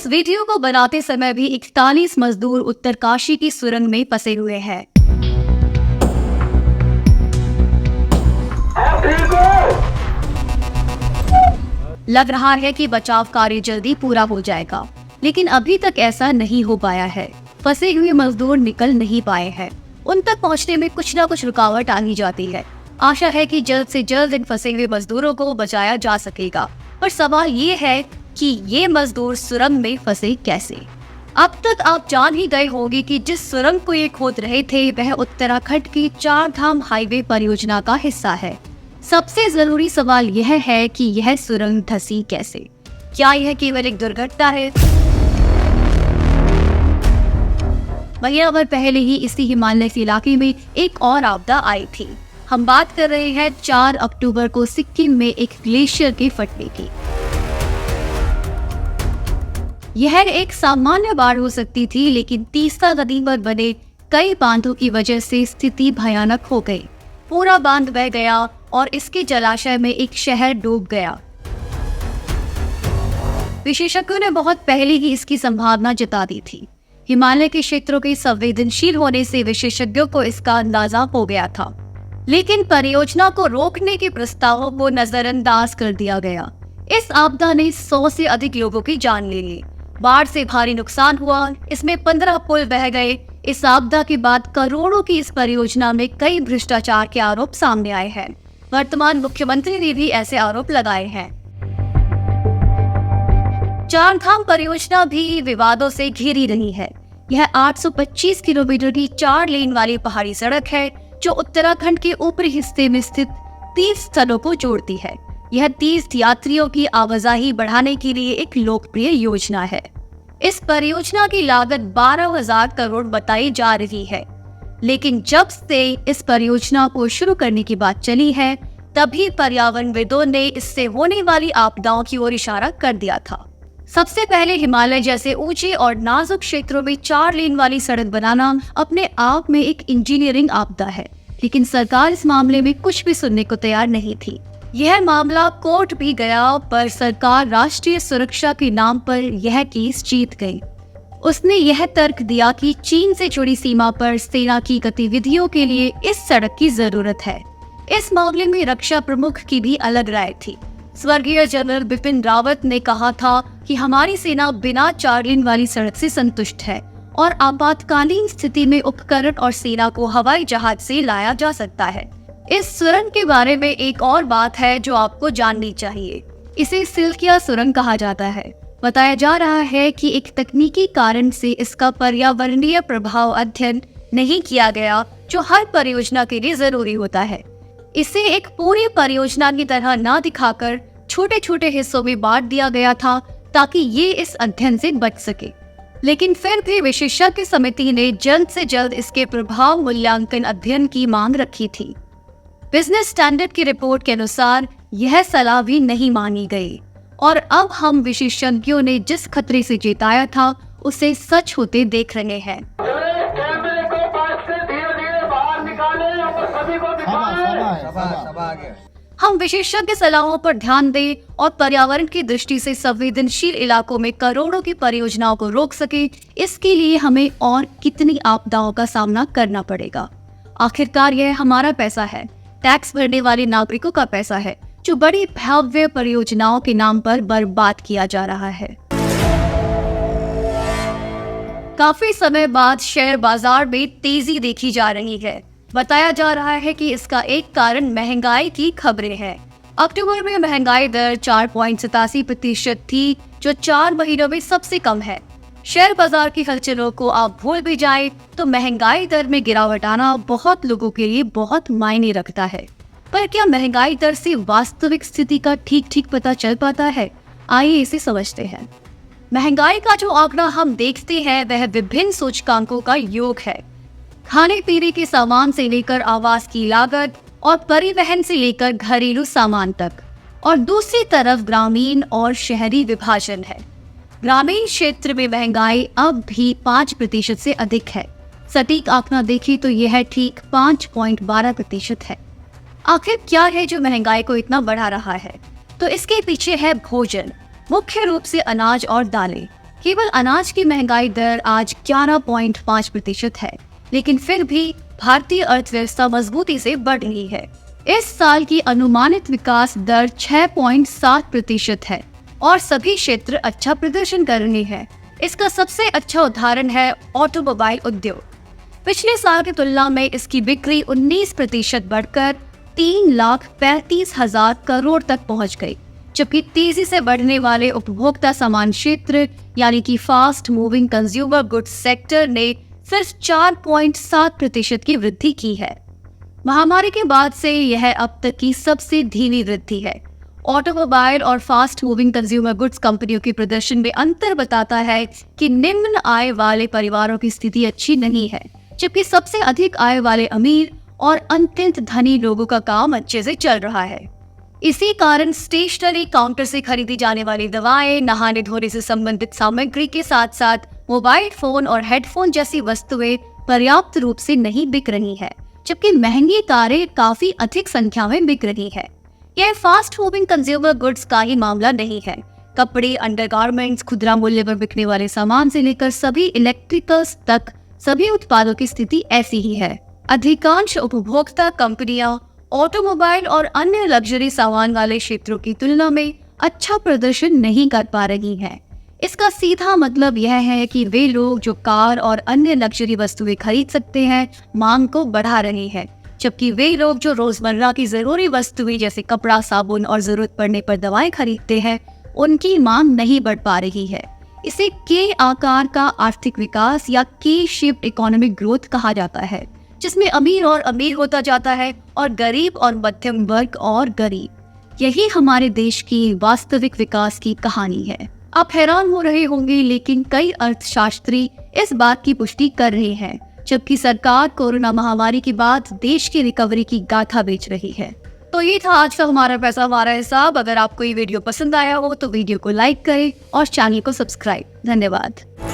Video को बनाते समय भी 41 मजदूर उत्तरकाशी की सुरंग में फंसे हुए हैं। लग रहा है कि बचाव कार्य जल्दी पूरा हो जाएगा, लेकिन अभी तक ऐसा नहीं हो पाया है। फंसे हुए मजदूर निकल नहीं पाए हैं। उन तक पहुंचने में कुछ न कुछ रुकावट आ ही जाती है। आशा है कि जल्द से जल्द इन फंसे हुए मजदूरों को बचाया जा सकेगा, पर सवाल ये है कि ये मजदूर सुरंग में फंसे कैसे। अब तक आप जान ही गए होंगे कि जिस सुरंग को ये खोद रहे थे वह उत्तराखंड की 4 धाम हाईवे परियोजना का हिस्सा है। सबसे जरूरी सवाल यह है कि यह सुरंग धंसी कैसे? क्या यह केवल एक दुर्घटना है? महीना भर पहले ही इसी हिमालय के इलाके में एक और आपदा आई थी। हम बात कर रहे हैं 4 अक्टूबर को सिक्किम में एक ग्लेशियर के फटने की। यह एक सामान्य बाढ़ हो सकती थी, लेकिन तीस्ता नदी पर बने कई बांधों की वजह से स्थिति भयानक हो गई। पूरा बांध बह गया और इसके जलाशय में एक शहर डूब गया। विशेषज्ञों ने बहुत पहले ही इसकी संभावना जता दी थी। हिमालय के क्षेत्रों के संवेदनशील होने से विशेषज्ञों को इसका अंदाजा हो गया था, लेकिन परियोजना को रोकने के प्रस्तावों को नजरअंदाज कर दिया गया। इस आपदा ने 100 से अधिक लोगों की जान ले ली। बाढ़ से भारी नुकसान हुआ, इसमें 15 पुल बह गए। इस आपदा के बाद करोड़ों की इस परियोजना में कई भ्रष्टाचार के आरोप सामने आए हैं। वर्तमान मुख्यमंत्री ने भी ऐसे आरोप लगाए हैं। 4 धाम परियोजना भी विवादों से घिरी रही है। यह 825 किलोमीटर की 4 लेन वाली पहाड़ी सड़क है जो उत्तराखंड के ऊपरी हिस्से में स्थित 30 स्थलों को जोड़ती है। यह तीर्थ यात्रियों की आवाजाही बढ़ाने के लिए एक लोकप्रिय योजना है। इस परियोजना की लागत 12,000 करोड़ बताई जा रही है, लेकिन जब से इस परियोजना को शुरू करने की बात चली है, तभी पर्यावरणविदों ने इससे होने वाली आपदाओं की ओर इशारा कर दिया था। सबसे पहले हिमालय जैसे ऊंचे और नाजुक क्षेत्रों में 4 लेन वाली सड़क बनाना अपने आप में एक इंजीनियरिंग आपदा है, लेकिन सरकार इस मामले में कुछ भी सुनने को तैयार नहीं थी। यह मामला कोर्ट भी गया, पर सरकार राष्ट्रीय सुरक्षा के नाम पर यह केस जीत गई। उसने यह तर्क दिया कि चीन से जुड़ी सीमा पर सेना की गतिविधियों के लिए इस सड़क की जरूरत है। इस मामले में रक्षा प्रमुख की भी अलग राय थी। स्वर्गीय जनरल बिपिन रावत ने कहा था कि हमारी सेना बिना 4 लेन वाली सड़क से संतुष्ट है और आपातकालीन स्थिति में उपकरण और सेना को हवाई जहाज से लाया जा सकता है। इस सुरंग के बारे में एक और बात है जो आपको जाननी चाहिए। इसे सिल्किया सुरंग कहा जाता है। बताया जा रहा है कि एक तकनीकी कारण से इसका पर्यावरणीय प्रभाव अध्ययन नहीं किया गया, जो हर परियोजना के लिए जरूरी होता है। इसे एक पूरी परियोजना की तरह न दिखाकर छोटे छोटे हिस्सों में बांट दिया गया था, ताकि ये इस अध्ययन से बच सके। लेकिन फिर भी विशेषज्ञ समिति ने जल्द से जल्द इसके प्रभाव मूल्यांकन अध्ययन की मांग रखी थी। बिजनेस स्टैंडर्ड की रिपोर्ट के अनुसार यह सलाह भी नहीं मानी गई, और अब हम विशेषज्ञों ने जिस खतरे से चेताया था उसे सच होते देख रहे हैं। हम विशेषज्ञ सलाहों पर ध्यान दें और पर्यावरण की दृष्टि से संवेदनशील इलाकों में करोड़ों की परियोजनाओं को रोक सके। इसके लिए हमें और कितनी आपदाओं का सामना करना पड़ेगा। आखिरकार यह हमारा पैसा है, टैक्स भरने वाले नागरिकों का पैसा है, जो बड़ी भव्य परियोजनाओं के नाम पर बर्बाद किया जा रहा है। काफी समय बाद शेयर बाजार में तेजी देखी जा रही है। बताया जा रहा है कि इसका एक कारण महंगाई की खबरें हैं। अक्टूबर में महंगाई दर 4.87% थी, जो 4 महीनों में सबसे कम है। शेयर बाजार की हलचलों को आप भूल भी जाएं, तो महंगाई दर में गिरावट आना बहुत लोगों के लिए बहुत मायने रखता है। पर क्या महंगाई दर से वास्तविक स्थिति का ठीक पता चल पाता है? आइए इसे समझते हैं। महंगाई का जो आंकड़ा हम देखते हैं वह विभिन्न सूचकांकों का योग है। खाने पीने के सामान से लेकर आवास की लागत और परिवहन से लेकर घरेलू सामान तक, और दूसरी तरफ ग्रामीण और शहरी विभाजन है। ग्रामीण क्षेत्र में महंगाई अब भी 5% से अधिक है। सटीक आंकड़ा देखें तो यह ठीक 5.12% है। आखिर क्या है जो महंगाई को इतना बढ़ा रहा है? तो इसके पीछे है भोजन, मुख्य रूप से अनाज और दालें। केवल अनाज की महंगाई दर आज 11.5% है, लेकिन फिर भी भारतीय अर्थव्यवस्था मजबूती से बढ़ रही है। इस साल की अनुमानित विकास दर 6.7% है और सभी क्षेत्र अच्छा प्रदर्शन कर रहे हैं। इसका सबसे अच्छा उदाहरण है ऑटोमोबाइल उद्योग। पिछले साल की तुलना में इसकी बिक्री 19% बढ़कर 3,35,000 करोड़ तक पहुंच गई, जबकि तेजी से बढ़ने वाले उपभोक्ता सामान क्षेत्र यानी कि fast moving consumer goods sector ने सिर्फ 4.7% की वृद्धि की है। महामारी के बाद से यह अब तक की सबसे धीमी वृद्धि है। ऑटोमोबाइल और फास्ट मूविंग कंज्यूमर गुड्स कंपनियों के प्रदर्शन में अंतर बताता है कि निम्न आय वाले परिवारों की स्थिति अच्छी नहीं है, जबकि सबसे अधिक आय वाले अमीर और अत्यंत धनी लोगों का काम अच्छे से चल रहा है। इसी कारण स्टेशनरी काउंटर से खरीदी जाने वाली दवाएं, नहाने धोने से संबंधित सामग्री के साथ साथ मोबाइल फोन और हेडफोन जैसी वस्तुएं पर्याप्त रूप से नहीं बिक रही है, जबकि महंगी कारें काफी अधिक संख्या में बिक रही है। यह फास्ट मूविंग कंज्यूमर गुड्स का ही मामला नहीं है। कपड़े, अंडरगारमेंट्स, खुदरा मूल्य पर बिकने वाले सामान से लेकर सभी इलेक्ट्रिकल्स तक सभी उत्पादों की स्थिति ऐसी ही है। अधिकांश उपभोक्ता कंपनियां ऑटोमोबाइल और अन्य लग्जरी सामान वाले क्षेत्रों की तुलना में अच्छा प्रदर्शन नहीं कर पा रही हैं। इसका सीधा मतलब यह है कि वे लोग जो कार और अन्य लग्जरी वस्तुएं खरीद सकते हैं, मांग को बढ़ा रहे हैं, जबकि वे लोग जो रोजमर्रा की जरूरी वस्तुएं जैसे कपड़ा, साबुन और जरूरत पड़ने पर दवाएं खरीदते हैं, उनकी मांग नहीं बढ़ पा रही है। इसे के आकार का आर्थिक विकास या के शेप्ड इकोनॉमिक ग्रोथ कहा जाता है, जिसमें अमीर और अमीर होता जाता है और गरीब और मध्यम वर्ग और गरीब। यही हमारे देश की वास्तविक विकास की कहानी है। आप हैरान हो रहे होंगे, लेकिन कई अर्थशास्त्री इस बात की पुष्टि कर रहे हैं, जबकि सरकार कोरोना महामारी के बाद देश की रिकवरी की गाथा बेच रही है। तो ये था आज का हमारा पैसा हमारा हिसाब। अगर आपको ये वीडियो पसंद आया हो तो वीडियो को लाइक करें और चैनल को सब्सक्राइब। धन्यवाद।